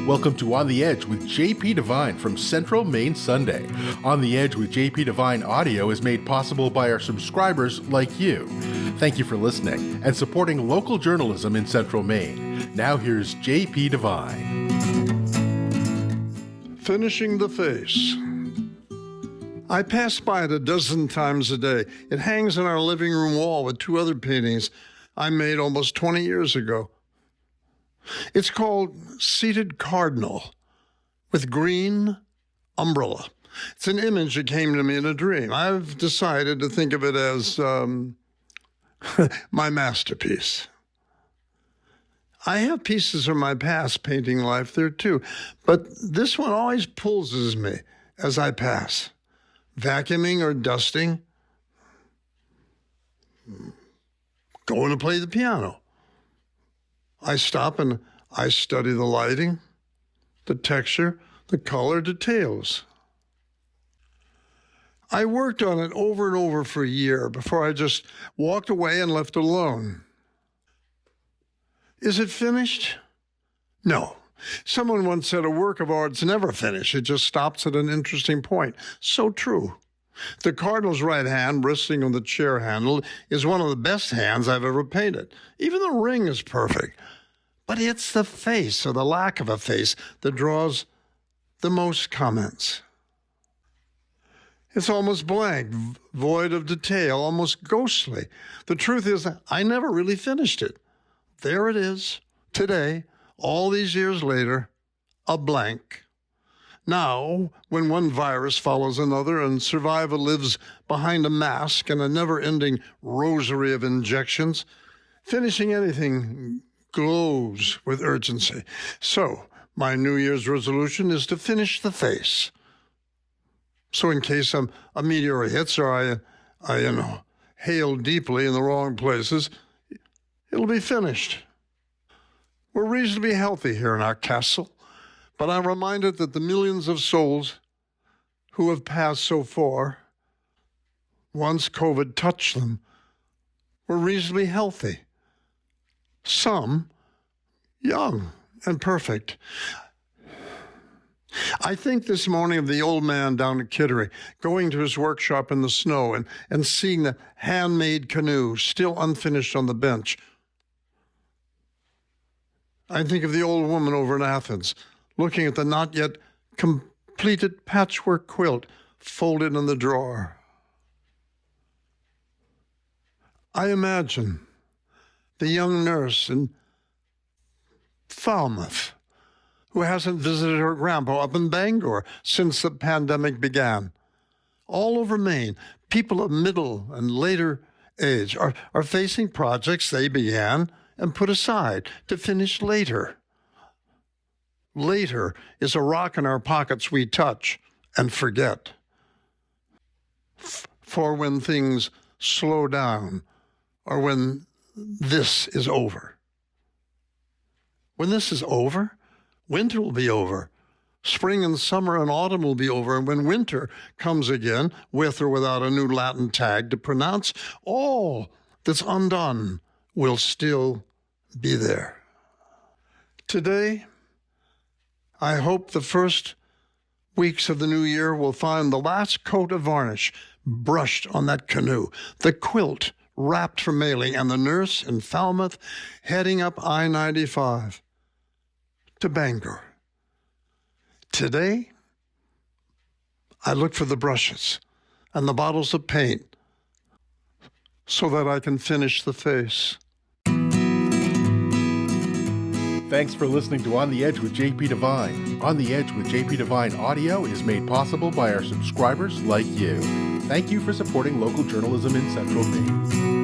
Welcome to On the Edge with JP Devine from Central Maine Sunday. On the Edge with JP Devine audio is made possible by our subscribers like you. Thank you for listening and supporting local journalism in Central Maine. Now here's JP Devine. Finishing the face. I pass by it a dozen times a day. It hangs on our living room wall with two other paintings I made almost 20 years ago. It's called Seated Cardinal with green umbrella. It's an image that came to me in a dream. I've decided to think of it as my masterpiece. I have pieces of my past painting life there too, but this one always pulls me as I pass. Vacuuming or dusting, going to play the piano. I stop and I study the lighting, the texture, the color details. I worked on it over and over for a year before I just walked away and left it alone. Is it finished? No. Someone once said a work of art's never finished. It just stops at an interesting point. So true. The Cardinal's right hand, resting on the chair handle, is one of the best hands I've ever painted. Even the ring is perfect. But it's the face, or the lack of a face, that draws the most comments. It's almost blank, void of detail, almost ghostly. The truth is that I never really finished it. There it is, today, all these years later, a blank. Now, when one virus follows another and survival lives behind a mask and a never-ending rosary of injections, finishing anything glows with urgency. So, my New Year's resolution is to finish the face. So in case a meteor hits or I hail deeply in the wrong places, it'll be finished. We're reasonably healthy here in our castle, but I'm reminded that the millions of souls who have passed so far, once COVID touched them, were reasonably healthy. Some young and perfect. I think this morning of the old man down at Kittery, going to his workshop in the snow and seeing the handmade canoe still unfinished on the bench. I think of the old woman over in Athens, looking at the not yet completed patchwork quilt folded in the drawer. I imagine the young nurse in Falmouth who hasn't visited her grandpa up in Bangor since the pandemic began. All over Maine, people of middle and later age are facing projects they began and put aside to finish later. Later is a rock in our pockets we touch and forget. For when things slow down or when this is over. When this is over, winter will be over. Spring and summer and autumn will be over. And when winter comes again, with or without a new Latin tag to pronounce, all that's undone will still be there. Today, I hope the first weeks of the new year will find the last coat of varnish brushed on that canoe, the quilt wrapped for mailing, and the nurse in Falmouth heading up I-95 to Bangor. Today, I look for the brushes and the bottles of paint so that I can finish the face. Thanks for listening to On the Edge with JP Devine. On the Edge with JP Devine audio is made possible by our subscribers like you. Thank you for supporting local journalism in Central Maine.